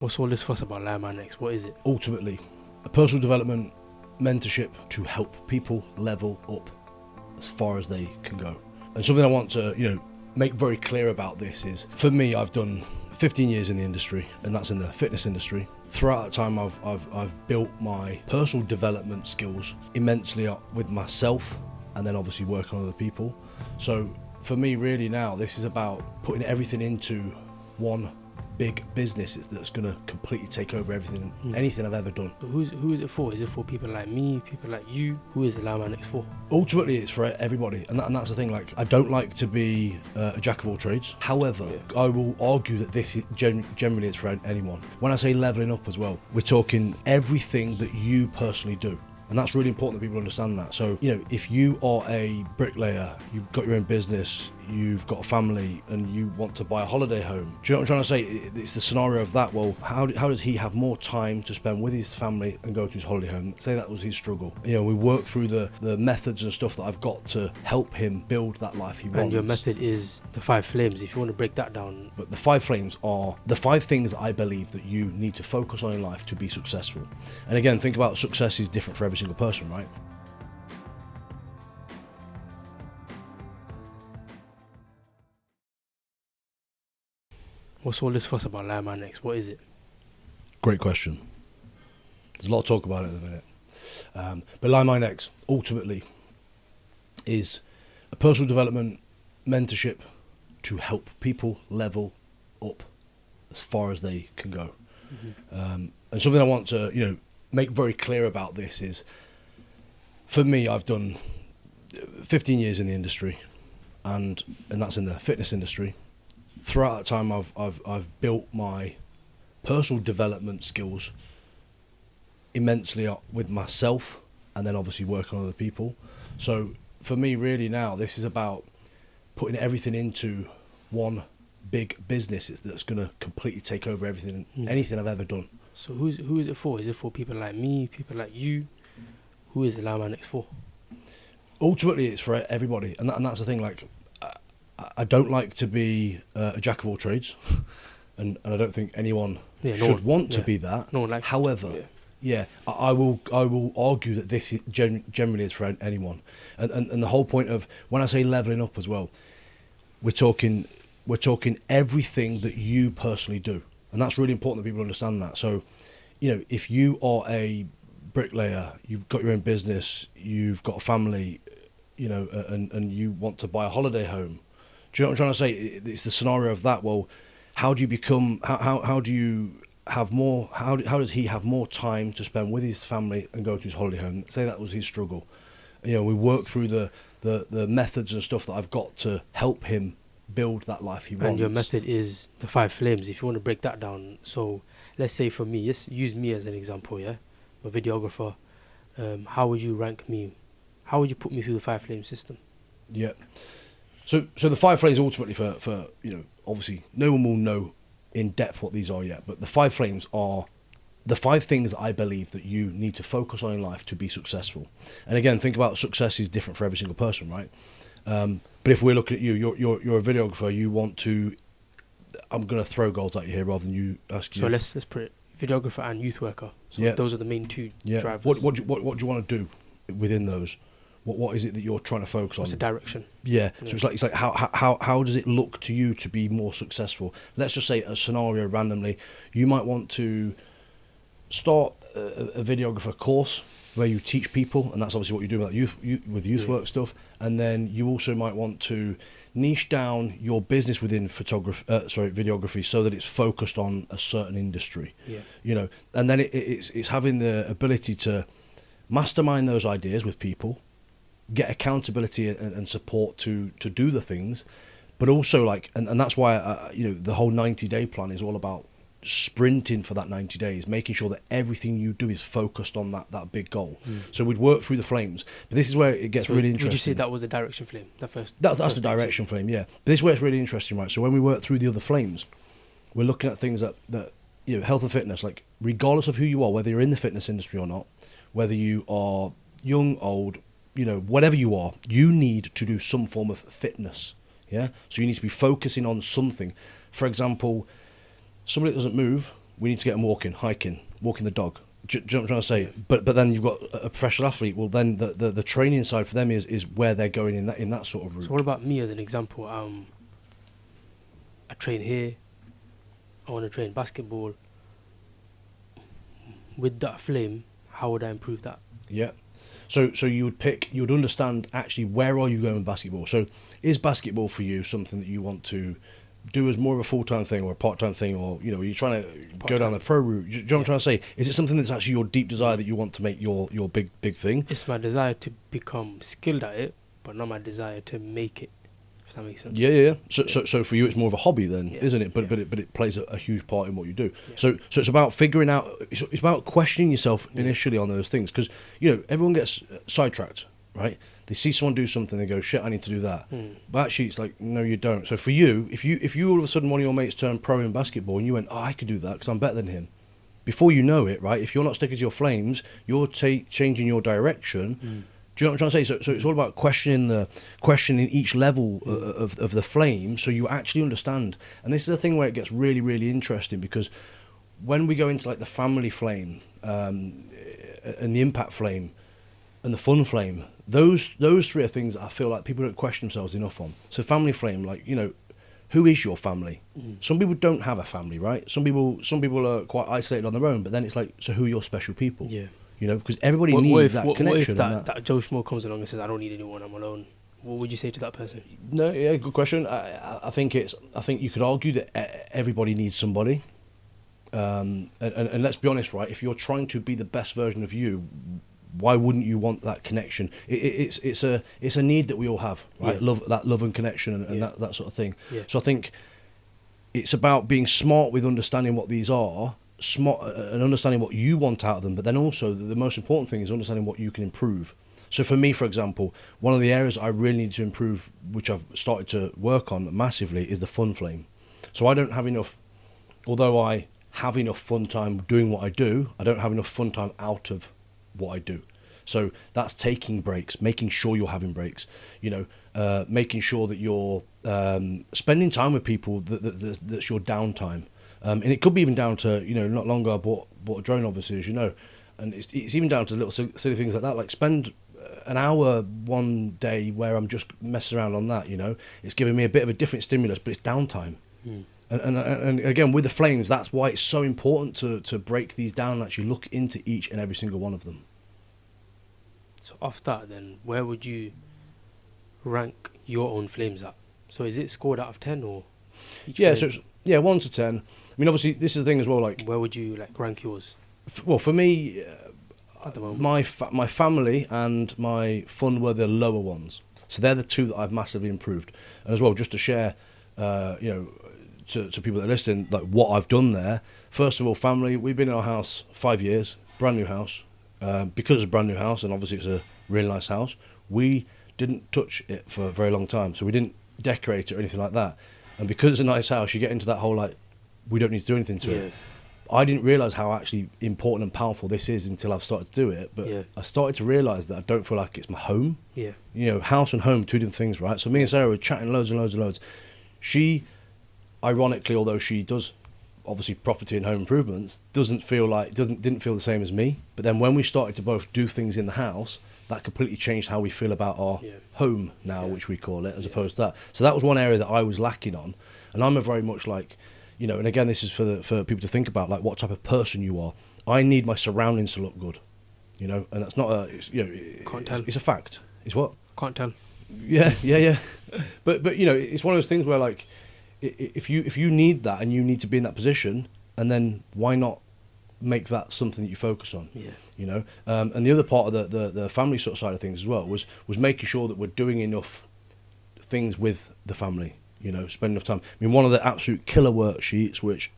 What's all this fuss about LMX? What is it? Ultimately, a personal development mentorship to help people level up as far as they can go. And something I want to, make very clear about this is, for me, I've done 15 years in the industry, and that's in the fitness industry. Throughout that time, I've built my personal development skills immensely up with myself, and then obviously working on other people. So for me, really now, this is about putting everything into one big business that's going to completely take over everything, anything I've ever done. But who is it for? Is it for people like me, people like you? Who is LMX for? Ultimately, it's for everybody, and that's the thing. Like, I don't like to be a jack of all trades. However, I will argue that this is generally it's for anyone. When I say leveling up as well, we're talking everything that you personally do. And that's really important that people understand that. So, if you are a bricklayer, you've got your own business, you've got a family, and you want to buy a holiday home. Do you know what I'm trying to say? It's the scenario of that. Well, how does he have more time to spend with his family and go to his holiday home? Say that was his struggle. We work through the methods and stuff that I've got to help him build that life he wants. And your method is the 5 flames, if you want to break that down. But the 5 flames are the 5 things that I believe that you need to focus on in life to be successful. And again, think about success is different for every single person, right? What's all this fuss about LMX? What is it? Great question. There's a lot of talk about it at the minute. But LMX ultimately is a personal development mentorship to help people level up as far as they can go. And something I want to, make very clear about this is, for me, I've done 15 years in the industry, and that's in the fitness industry. Throughout that time, I've built my personal development skills immensely up with myself, and then obviously working on other people. So for me, really now, this is about putting everything into one big business that's going to completely take over everything, anything I've ever done. So who is it for? Is it for people like me, people like you? Who is LMX for? Ultimately, it's for everybody, and that's the thing. Like, I don't like to be a jack of all trades, and I don't think anyone should want to be that. No one likes. However, I will argue that this is generally is for anyone, and the whole point of when I say leveling up as well, we're talking everything that you personally do, and that's really important that people understand that. So, if you are a bricklayer, you've got your own business, you've got a family, and you want to buy a holiday home. Do you know what I'm trying to say? It's the scenario of that. Well, how do you become? How do you have more? How does he have more time to spend with his family and go to his holiday home? Say that was his struggle. We work through the methods and stuff that I've got to help him build that life he wants. And your method is the 5 flames, if you want to break that down. So let's say for me, just use me as an example, I'm a videographer. How would you rank me? How would you put me through the 5 flame system? Yeah. So the 5 flames ultimately for obviously no one will know in depth what these are yet, but the 5 flames are the 5 things that I believe that you need to focus on in life to be successful. And again, think about success is different for every single person, right? But if we're looking at you're a videographer, you want to, I'm going to throw goals at you here rather than you ask you. So let's put it, videographer and youth worker. So those are the main 2 drivers. What do you want to do within those? What is it that you're trying to focus on? What's the direction? Yeah. So it's like how does it look to you to be more successful? Let's just say a scenario randomly. You might want to start a videographer course where you teach people, and that's obviously what you're doing with youth work stuff. And then you also might want to niche down your business within videography so that it's focused on a certain industry. And then it's having the ability to mastermind those ideas with people, get accountability and support to do the things, but also and that's why the whole 90-day plan is all about sprinting for that 90 days, making sure that everything you do is focused on that big goal. So we'd work through the flames, but this is where it gets really interesting. Would you say that was the direction flame? That's the direction flame, yeah. But this is where it's really interesting, right? So when we work through the other flames, we're looking at things that health and fitness, like regardless of who you are, whether you're in the fitness industry or not, whether you are young, old, whatever you are, you need to do some form of fitness. So you need to be focusing on something. For example, somebody that doesn't move, we need to get them hiking, walking the dog. Do you know what I'm trying to say? But then you've got a professional athlete. Well, then the training side for them is where they're going in that sort of route. So what about me as an example? I train here. I want to train basketball. With that flame, how would I improve that? Yeah. So you would understand actually where are you going with basketball. So is basketball for you something that you want to do as more of a full-time thing or a part-time thing, or are you trying to go down the pro route? Do you know what I'm trying to say? Is it something that's actually your deep desire that you want to make your big thing? It's my desire to become skilled at it, but not my desire to make it. If that makes sense. Yeah. So for you, it's more of a hobby then, isn't it? But it plays a huge part in what you do. Yeah. So it's about figuring out. It's about questioning yourself initially on those things, because everyone gets sidetracked, right? They see someone do something, they go, "Shit, I need to do that." But actually, it's like, no, you don't. So for you, if you all of a sudden one of your mates turned pro in basketball and you went, "Oh, I could do that because I'm better than him," before you know it, right? If you're not sticking to your flames, you're changing your direction. Do you know what I'm trying to say? So it's all about questioning each level of the flame, so you actually understand. And this is the thing where it gets really, really interesting, because when we go into like the family flame and the impact flame and the fun flame, those three are things that I feel like people don't question themselves enough on. So family flame, like, who is your family? Some people don't have a family, right? Some people are quite isolated on their own, but then it's like, so who are your special people? Yeah. Because everybody needs that connection. What if that Joe Schmo comes along and says, "I don't need anyone, I'm alone"? What would you say to that person? No, yeah, good question. I think you could argue that everybody needs somebody. And let's be honest, right? If you're trying to be the best version of you, why wouldn't you want that connection? It's a need that we all have, right? Yeah. Love and connection and that sort of thing. Yeah. So I think it's about being smart with understanding what these are, smart and understanding what you want out of them, but then also the most important thing is understanding what you can improve. So for me, for example, one of the areas I really need to improve, which I've started to work on massively, is the fun flame. So I don't have enough, although I have enough fun time doing what I do, I don't have enough fun time out of what I do. So that's taking breaks, making sure you're having breaks, making sure that you're spending time with people that's your downtime. And it could be even down to, not long ago I bought a drone, obviously, as you know, and it's even down to little silly things like that, like spend an hour one day where I'm just messing around on that, It's giving me a bit of a different stimulus, but it's downtime. And again, with the flames, that's why it's so important to break these down and actually look into each and every single one of them. So off that then, where would you rank your own flames at? So is it scored out of 10 or? Yeah, so it's 1 to 10. I mean, obviously, this is the thing as well. Like, where would you rank yours? Well, for me, at the moment, my family and my fun were the lower ones. So they're the two that I've massively improved. And as well, just to share, to people that are listening, like what I've done there. First of all, family. We've been in our house 5 years, brand new house. Because it's a brand new house, and obviously it's a really nice house, we didn't touch it for a very long time. So we didn't decorate it or anything like that. And because it's a nice house, you get into that whole we don't need to do anything to it. I didn't realise how actually important and powerful this is until I've started to do it. But I started to realise that I don't feel like it's my home. Yeah. House and home, two different things, right? So me and Sarah were chatting loads and loads and loads. She, ironically, although she does obviously property and home improvements, didn't feel the same as me. But then when we started to both do things in the house, that completely changed how we feel about our home now, which we call it, as opposed to that. So that was one area that I was lacking on. And I'm a very much and again, this is for people to think about, what type of person you are. I need my surroundings to look good, and that's not Can't tell. It's a fact. It's what? Can't tell. Yeah. But it's one of those things where if you need that and you need to be in that position, and then why not make that something that you focus on? And the other part of the family sort of side of things as well was making sure that we're doing enough things with the family, spend enough time. I mean, one of the absolute killer worksheets, which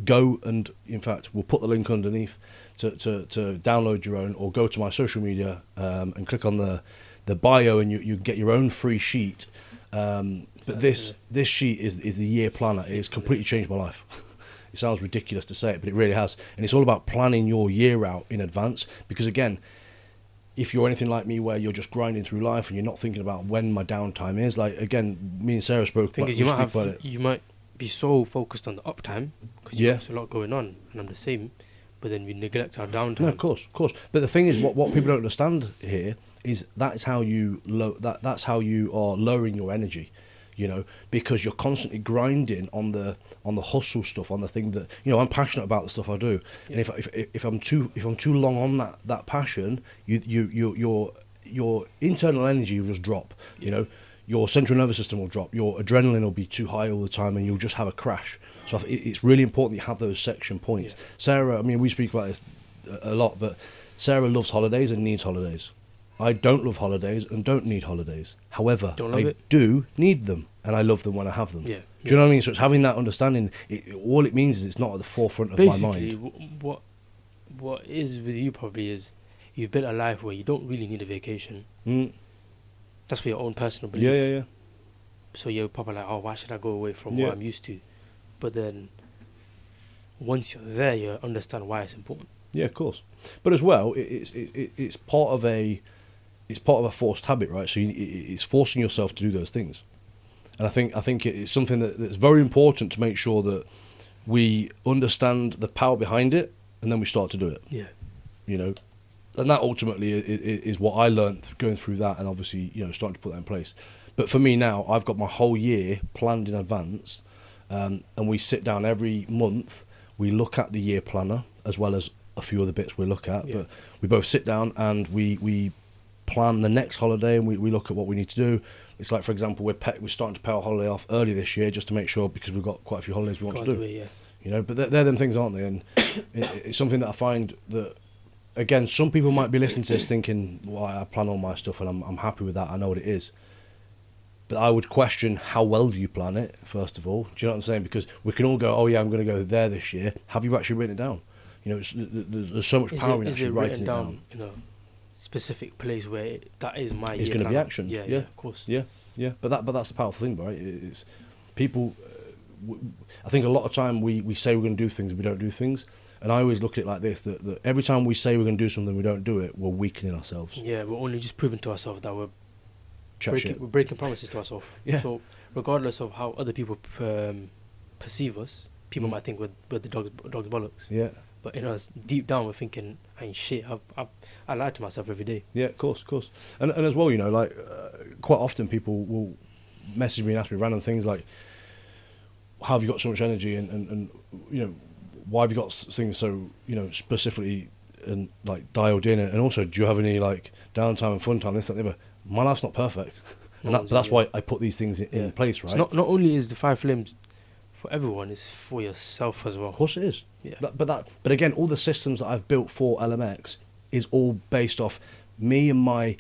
go and, in fact, we'll put the link underneath to download your own, or go to my social media and click on the bio, and you get your own free sheet. But this sheet is the year planner. It's completely changed my life. It sounds ridiculous to say it, but it really has. And it's all about planning your year out in advance. Because again, if you're anything like me, where you're just grinding through life and you're not thinking about when my downtime is, again, me and Sarah spoke about it. You might be so focused on the uptime because Yeah. there's a lot going on, and I'm the same. But then we neglect our downtime. No, of course. But the thing is, what people don't understand here is that's how that's how you are lowering your energy, because you're constantly grinding on the hustle stuff, on the thing that I'm passionate about, the stuff I do. Yeah. And if I'm too long on that passion, your internal energy will just drop. Yeah. Your central nervous system will drop. Your adrenaline will be too high all the time, and you'll just have a crash. So it's really important that you have those section points. Yeah. Sarah, I mean, we speak about this a lot, but Sarah loves holidays and needs holidays. I don't love holidays and don't need holidays. However, I do need them, and I love them when I have them. Yeah. Do you know what I mean? So it's having that understanding. All it means is it's not at the forefront of my mind. Basically, what is with you probably is you've built a life where you don't really need a vacation. That's for your own personal belief. Yeah. So you're probably like, oh, why should I go away from Yeah. what I'm used to? But then once you're there, you understand why it's important. Yeah, of course. But as well, it's part of a forced habit, right? So it's forcing yourself to do those things. And I think it's something that's very important to make sure that we understand the power behind it, and then we start to do it. Yeah. And that ultimately is what I learned going through that, and obviously starting to put that in place. But for me now, I've got my whole year planned in advance, and we sit down every month. We look at the year planner as well as a few other bits we look at. Yeah. But we both sit down and we plan the next holiday, and we look at what we need to do. It's like, for example, we're starting to pay our holiday off early this year just to make sure, because we've got quite a few holidays we want to do. Yeah. But they're them things, aren't they? And it's something that I find that, again, some people might be listening to this thinking, well, I plan all my stuff and I'm happy with that, I know what it is. But I would question, how well do you plan it, first of all? Do you know what I'm saying? Because we can all go, oh yeah, I'm going to go there this year. Have you actually written it down? There's so much power in actually writing it down. Specific place where that is my year. It's going to be action. Yeah, of course. Yeah. But that's the powerful thing, right? It's people. I think a lot of time we say we're going to do things and we don't do things. And I always look at it like this: that every time we say we're going to do something, we don't do it. We're weakening ourselves. Yeah, we're only just proving to ourselves that we're we're breaking promises to ourselves. Yeah. So regardless of how other people perceive us, people might think we're the dog's bollocks. Yeah. But in us, deep down, we're thinking, I ain't shit. I lie to myself every day. Yeah, of course. And as well, quite often people will message me and ask me random things like, how have you got so much energy, and why have you got things so specifically and like dialed in, and also do you have any like downtime and fun time, this, that, and the other. My life's not perfect, and that's why I put these things in place, right? It's not only is the 5 flames for everyone, it's for yourself as well. Of course it is. Yeah. But again, all the systems that I've built for LMX is all based off me and my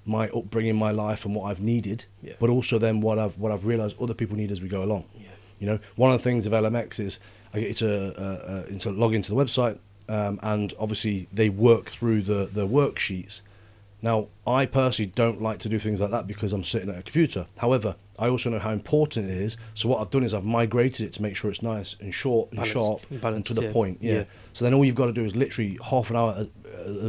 upbringing, my life, and what I've needed. Yeah. But also then what I've realised other people need as we go along. Yeah. One of the things of LMX is I get you to log into the website, and obviously they work through the worksheets. Now, I personally don't like to do things like that because I'm sitting at a computer. However, I also know how important it is. So what I've done is I've migrated it to make sure it's nice and short and sharp and to the point. Yeah. So then all you've got to do is literally half an hour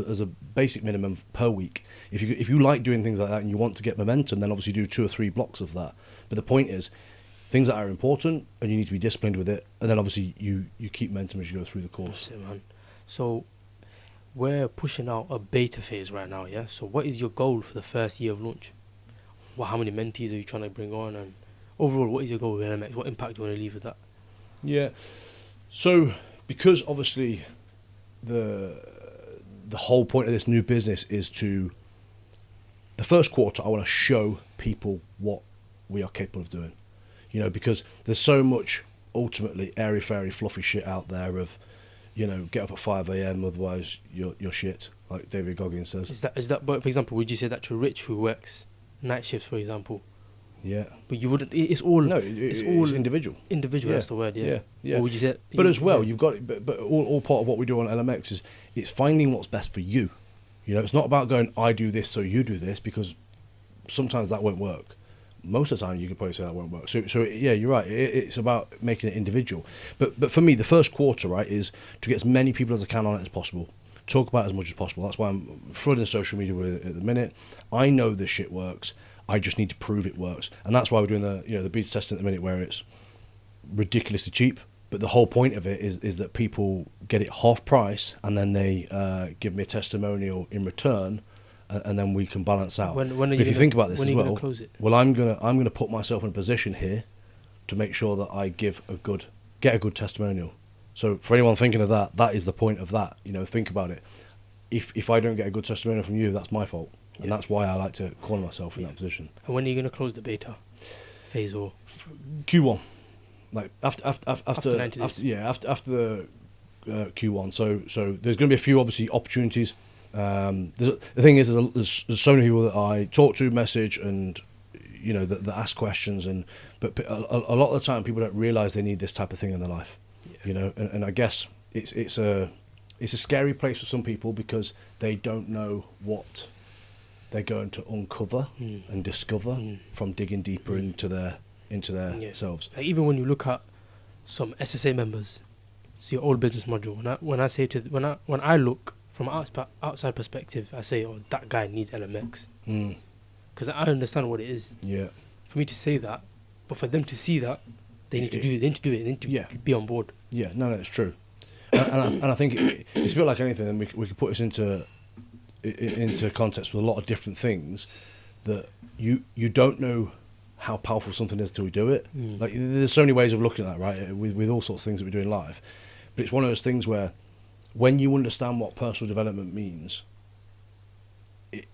as a basic minimum per week. If you like doing things like that and you want to get momentum, then obviously do 2 or 3 blocks of that. But the point is, things that are important, and you need to be disciplined with it. And then obviously you keep momentum as you go through the course. That's it, man. So we're pushing out a beta phase right now, yeah? So what is your goal for the first year of launch? How many mentees are you trying to bring on? And overall, what is your goal with LMX? What impact do you want to leave with that? Yeah. So because obviously the whole point of this new business is to, the first quarter, I want to show people what we are capable of doing. Because there's so much ultimately airy-fairy fluffy shit out there of, get up at 5 a.m, otherwise you're shit, like David Goggins says. Is that? But for example, would you say that to Rich, who works night shifts, for example? Yeah. But you wouldn't. It's all. No, it's all individual. Individual. Yeah. That's the word. Yeah. Yeah. Or would you say? But as well, you've got. But all part of what we do on LMX is it's finding what's best for you. It's not about going, I do this so you do this, because sometimes that won't work. Most of the time, you could probably say that won't work. So yeah, you're right. It's about making it individual. But for me, the first quarter, right, is to get as many people as I can on it as possible. Talk about it as much as possible. That's why I'm flooding social media with it at the minute. I know this shit works. I just need to prove it works, and that's why we're doing the beta testing at the minute, where it's ridiculously cheap. But the whole point of it is that people get it half price, and then they give me a testimonial in return, and then we can balance out. When are But you if you gonna- think about this when as are you gonna well, close it? well, I'm gonna put myself in a position here to make sure that I get a good testimonial. So for anyone thinking of that, that is the point of that. You know, think about it. If I don't get a good testimonial from you, that's my fault, and that's why I like to corner myself in that position. And when are you going to close the beta phase or Q1, like after 90 days. after the Q1. So there's going to be a few obviously opportunities. The thing is, there's so many people that I talk to, message, and you know that ask questions, but a lot of the time people don't realise they need this type of thing in their life. You know, and I guess it's a scary place for some people because they don't know what they're going to uncover and discover from digging deeper into their selves. Like even when you look at some SSA members, it's your old business module. When I look from outside perspective, I say, oh, that guy needs LMX because I understand what it is. Yeah. For me to say that, but for them to see that, they need to do it. They need to do it. They need to be on board. Yeah, no, it's true, and I think it's a bit like anything. And we could put this into context with a lot of different things that you don't know how powerful something is till we do it. Like there's so many ways of looking at that, right? With all sorts of things that we do in life, but it's one of those things where when you understand what personal development means,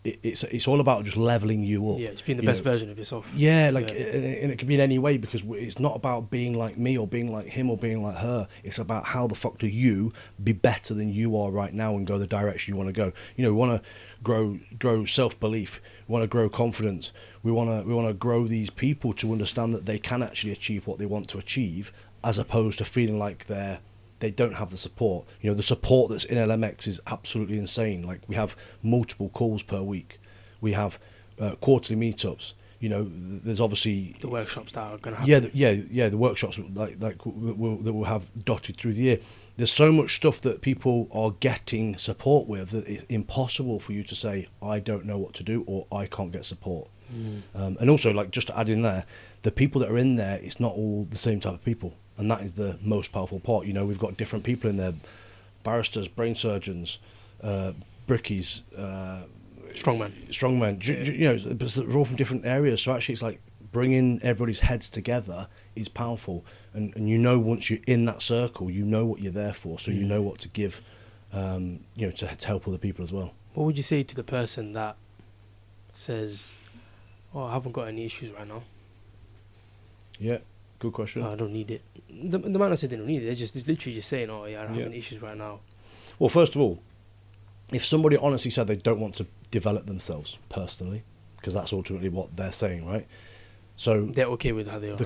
it's all about just leveling you up. Yeah, it's being the best version of yourself. Yeah, and it can be in any way because it's not about being like me or being like him or being like her. It's about how the fuck do you be better than you are right now and go the direction you want to go. You know, we want to grow self-belief. We want to grow confidence. We want to grow these people to understand that they can actually achieve what they want to achieve, as opposed to feeling like they don't have the support. You know, the support that's in LMX is absolutely insane. Like we have multiple calls per week. We have quarterly meetups. You know, there's obviously the workshops that are going to happen. Yeah. The workshops that we'll have dotted through the year. There's so much stuff that people are getting support with that it's impossible for you to say, I don't know what to do or I can't get support. And also, like, just to add in there, the people that are in there, it's not all the same type of people. And that is the most powerful part. You know, we've got different people in there, barristers, brain surgeons, brickies, strongmen. You know, they're all from different areas. So actually, it's like bringing everybody's heads together is powerful. And you know, once you're in that circle, you know what you're there for. So you know what to give, you know, to help other people as well. What would you say to the person that says, "Oh, I haven't got any issues right now"? Yeah. Good question. I don't need it. The man that said they don't need it, they're literally just saying, oh yeah, I don't have any issues right now. Well, first of all, if somebody honestly said they don't want to develop themselves personally, because that's ultimately what they're saying, right? So they're okay with how they are. The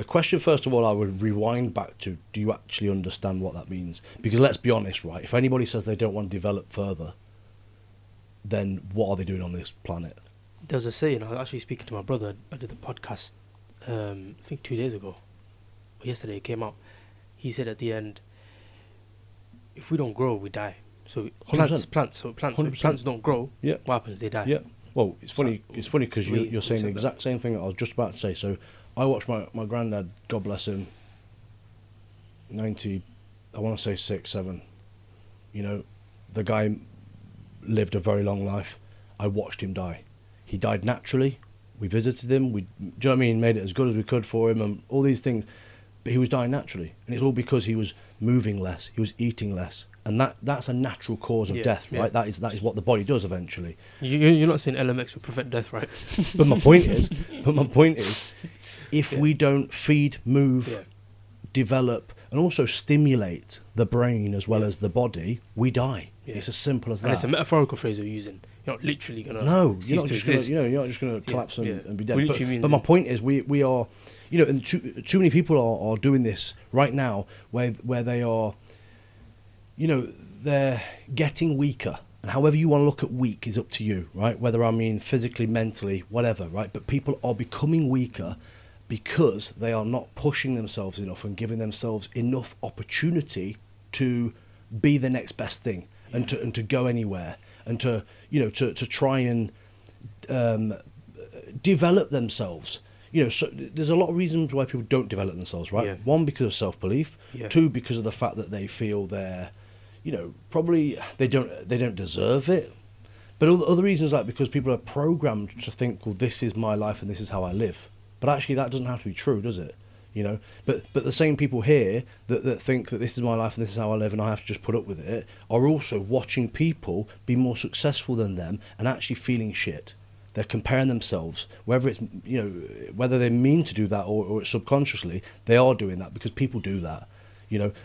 question first of all, I would rewind back to: do you actually understand what that means? Because let's be honest, right? If anybody says they don't want to develop further, then what are they doing on this planet? There was a saying. I was actually speaking to my brother. I did the podcast. I think 2 days ago, or yesterday it came out. He said at the end, if we don't grow, we die. So plants don't grow. Yeah. What happens? They die. Yeah. Well, it's funny. It's funny because you're saying the exact same thing that I was just about to say. So I watched my granddad, God bless him, 90, I want to say 6, 7. You know, the guy lived a very long life. I watched him die. He died naturally. We visited him, do you know what I mean, made it as good as we could for him and all these things. But he was dying naturally. And it's all because he was moving less, he was eating less. And that's a natural cause of death, right? That is what the body does eventually. You're not saying LMX will prevent death, right? But my point is, if we don't feed, move, develop, and also stimulate the brain as well as the body, we die. Yeah. It's as simple as that. And it's a metaphorical phrase we're using. You're not literally going to you're not just going to collapse and be dead. But my point is, we are, you know, and too many people are doing this right now, where they are, you know, they're getting weaker. And however you want to look at weak is up to you, right? Whether I mean physically, mentally, whatever, right? But people are becoming weaker because they are not pushing themselves enough and giving themselves enough opportunity to be the next best thing and to go anywhere and to, you know, to try and develop themselves. So there's a lot of reasons why people don't develop themselves, right? Yeah. One, because of self-belief. Yeah. Two, because of the fact that they feel they're, probably they don't deserve it. But other reasons, like because people are programmed to think, well, this is my life and this is how I live. But actually, that doesn't have to be true, does it? But the same people here that think that this is my life and this is how I live and I have to just put up with it are also watching people be more successful than them and actually feeling shit. They're comparing themselves, whether it's whether they mean to do that or it's subconsciously, they are doing that because people do that,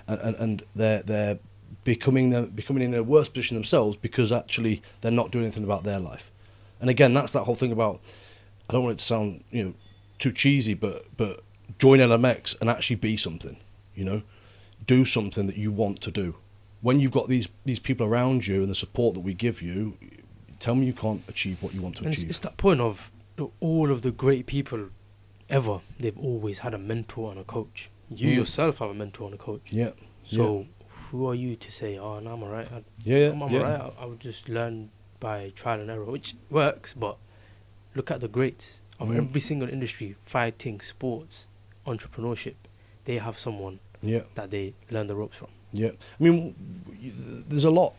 and they're becoming in a worse position themselves because actually they're not doing anything about their life. And again, that's that whole thing about, I don't want it to sound too cheesy, but join LMX and actually be something, do something that you want to do. When you've got these people around you and the support that we give you, tell me you can't achieve what you want to And achieve. it's that point of all of the great people ever, they've always had a mentor and a coach. You yourself have a mentor and a coach. Yeah. So who are you to say, oh, no, I'm alright. I'm alright. I would just learn by trial and error, which works, but look at the greats of every single industry, fighting, sports, entrepreneurship. They have someone that they learn the ropes from. Yeah. I mean, there's a lot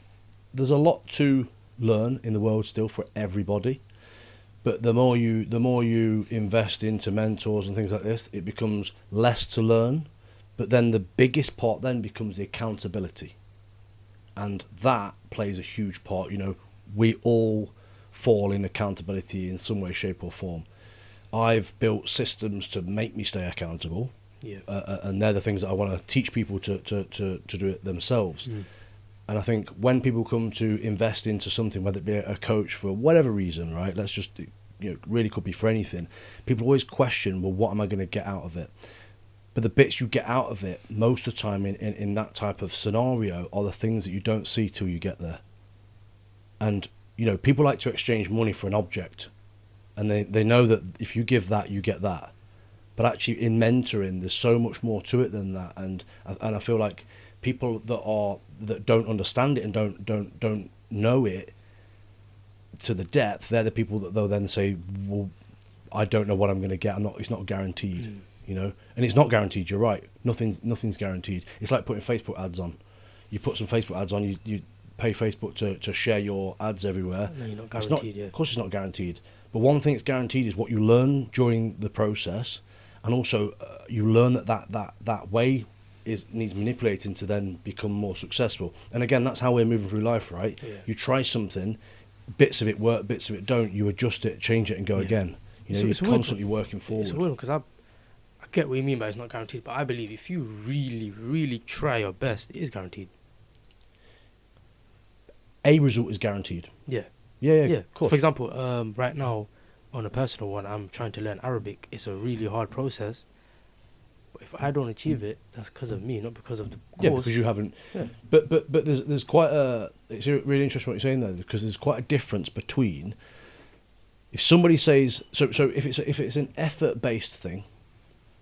to learn in the world still for everybody. But the more you invest into mentors and things like this, it becomes less to learn. But then the biggest part then becomes the accountability. And that plays a huge part. We all fall in accountability in some way, shape or form. I've built systems to make me stay accountable. Yeah. And they're the things that I want to teach people to do it themselves. And I think when people come to invest into something, whether it be a coach for whatever reason, right? Let's just, really could be for anything. People always question, well, what am I going to get out of it? But the bits you get out of it, most of the time in that type of scenario, are the things that you don't see till you get there. And, people like to exchange money for an object. And they know that if you give that, you get that. But actually in mentoring, there's so much more to it than that. And I feel like people that don't understand it and don't know it to the depth, they're the people that they'll then say, well, I don't know what I'm going to get. It's not guaranteed, and it's not guaranteed. You're right. Nothing's guaranteed. It's like putting Facebook ads on. You put some Facebook ads on, you pay Facebook to share your ads everywhere. No, you're not guaranteed. Of course, it's not guaranteed. But one thing that's guaranteed is what you learn during the process, and also you learn that way needs manipulating to then become more successful. And again, that's how we're moving through life, right? Yeah. You try something, bits of it work, bits of it don't. You adjust it, change it, and go again. You're constantly working forward. It's weird because I get what you mean by it's not guaranteed, but I believe if you really, really try your best, it is guaranteed. A result is guaranteed. Yeah. Yeah, of course. For example, right now, on a personal one, I'm trying to learn Arabic. It's a really hard process. But if I don't achieve it, that's because of me, not because of the course. Yeah, because you haven't. Yeah. But there's quite a. It's really interesting what you're saying there, because there's quite a difference between. If somebody says so if it's an effort based thing,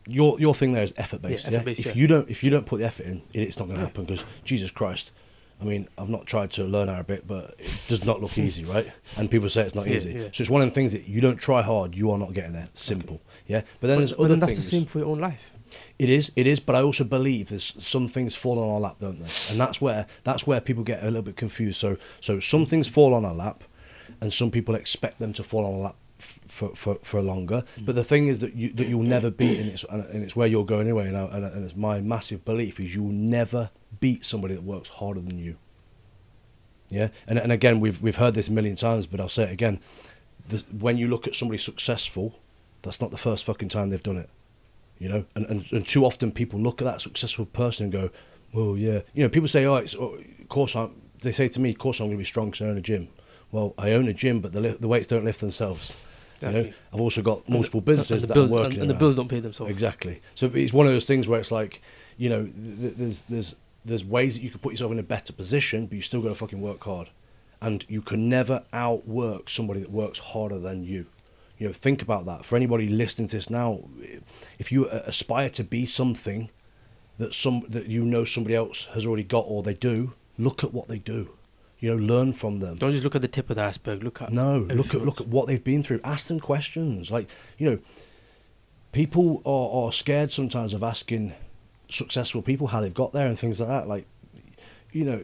your thing there is effort based. Yeah, effort based, If you don't put the effort in, it's not going to happen, because Jesus Christ. I mean, I've not tried to learn Arabic, but it does not look easy, right? And people say it's not easy. Yeah. So it's one of the things that you don't try hard, you are not getting there. Simple. Okay. Yeah. But then there's other things. That's the same for your own life. It is. But I also believe there's some things fall on our lap, don't they? And that's where people get a little bit confused. So some things fall on our lap, and some people expect them to fall on our lap for longer. But the thing is that you'll never beat, and it's where you're going anyway. And it's my massive belief is you'll never beat somebody that works harder than you. Yeah, and again, we've heard this a million times, but I'll say it again. When you look at somebody successful, that's not the first fucking time they've done it. And too often people look at that successful person and go, well, yeah. People say, they say to me, of course I'm going to be strong because I own a gym. Well, I own a gym, but the weights don't lift themselves. Exactly. I've also got multiple businesses that I'm working and the bills don't pay themselves. Exactly. So it's one of those things where it's like, there's ways that you could put yourself in a better position, but you still got to fucking work hard. And you can never outwork somebody that works harder than you. Think about that. For anybody listening to this now, if you aspire to be something that somebody else has already got, or they do, look at what they do. Learn from them. Don't just look at the tip of the iceberg. Look at what they've been through. Ask them questions. Like, people are scared sometimes of asking successful people how they've got there and things like that. Like, you know,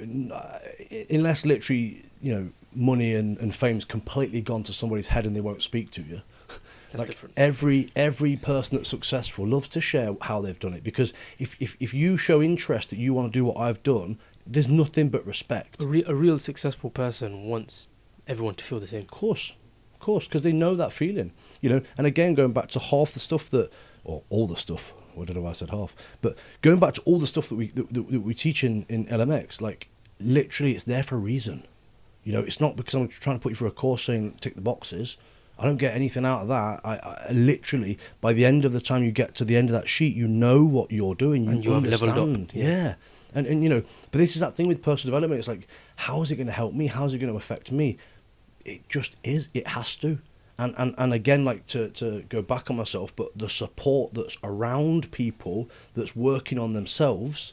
unless literally, you know, money and fame's completely gone to somebody's head and they won't speak to you. That's like different. Every person that's successful loves to share how they've done it, because if you show interest that you want to do what I've done, there's nothing but respect. A real successful person wants everyone to feel the same. Of course, because they know that feeling, you know. And again, going back to half the stuff that, or all the stuff, I don't know why I said half, but going back to all the stuff that we teach in LMX, like literally it's there for a reason. You know, it's not because I'm trying to put you through a course saying tick the boxes. I don't get anything out of that. I literally, by the end of the time you get to the end of that sheet, you know what you're doing. You have understand. leveled up. Yeah. And you know, but this is that thing with personal development. It's like, how is it going to help me? How is it going to affect me? It just is. It has to. And again, like to go back on myself, but the support that's around people that's working on themselves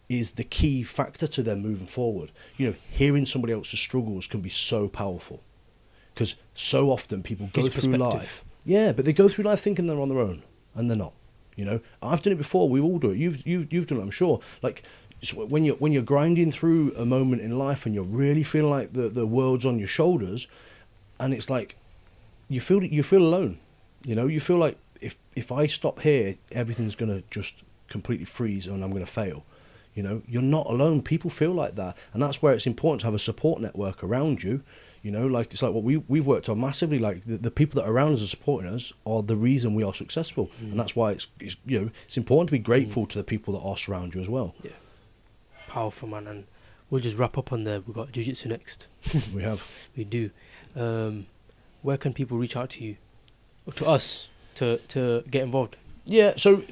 is the key factor to them moving forward. You know, hearing somebody else's struggles can be so powerful, because so often people go through life. Yeah, but they go through life thinking they're on their own, and they're not. You know, I've done it before. We all do it. You've done it, I'm sure. Like, so when you're grinding through a moment in life and you're really feeling like the world's on your shoulders, and it's like you feel alone. You know, you feel like if I stop here, everything's gonna just completely freeze and I'm gonna fail. You know, you're not alone. People feel like that, and that's where it's important to have a support network around you. You know, like it's like what we've worked on massively. Like the people that are around us are supporting us are the reason we are successful, and that's why it's you know, it's important to be grateful to the people that are surround you as well. Yeah, powerful, man. And we'll just wrap up on there. We've got jiu-jitsu next. We have. We do. Where can people reach out to you, or to us, to get involved? Yeah. So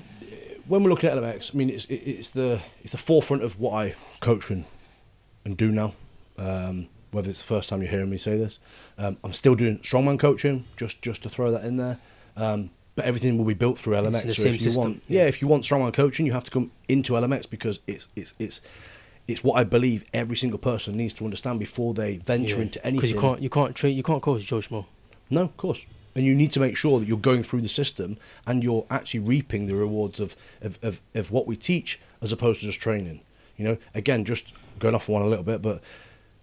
when we're looking at LMX, I mean, it's the forefront of what I coach and do now. Whether it's the first time you're hearing me say this, I'm still doing strongman coaching, just to throw that in there. But everything will be built through LMX. It's so the same if you system. if you want strongman coaching, you have to come into LMX, because it's what I believe every single person needs to understand before they venture into anything. Because you can't coach Joe Schmo. No, of course. And you need to make sure that you're going through the system and you're actually reaping the rewards of what we teach, as opposed to just training. You know, again, just going off on one a little bit, but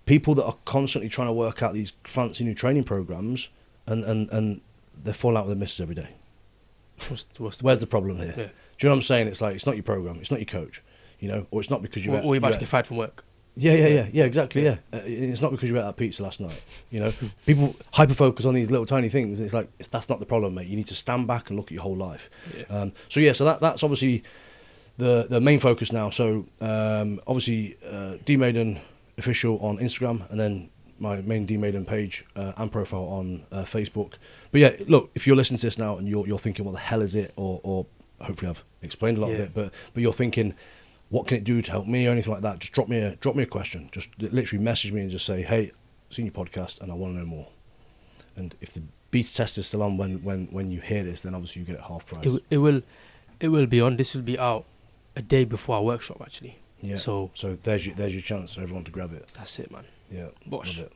people that are constantly trying to work out these fancy new training programs and they're falling out with their missus every day. Where's the problem here? Yeah. Do you know what I'm saying? It's like, it's not your program, it's not your coach, you know, or it's not because Or you're about to get fired from work. Yeah, exactly, yeah. It's not because you ate that pizza last night, you know. People hyper-focus on these little tiny things, and it's like, that's not the problem, mate. You need to stand back and look at your whole life. Yeah. So that's obviously the main focus now. So obviously D Maden official on Instagram, and then my main D Maden page and profile on Facebook. But yeah, look, if you're listening to this now and you're thinking, what the hell is it, or hopefully I've explained a lot of it, but you're thinking, what can it do to help me or anything like that, just drop me a question. Just literally message me and just say, hey, seen your podcast and I want to know more. And if the beta test is still on when you hear this, then obviously you get it half price. It will be on. This will be out a day before our workshop, actually. Yeah. So there's your chance for everyone to grab it. That's it, man. Yeah. Bosh. Love it.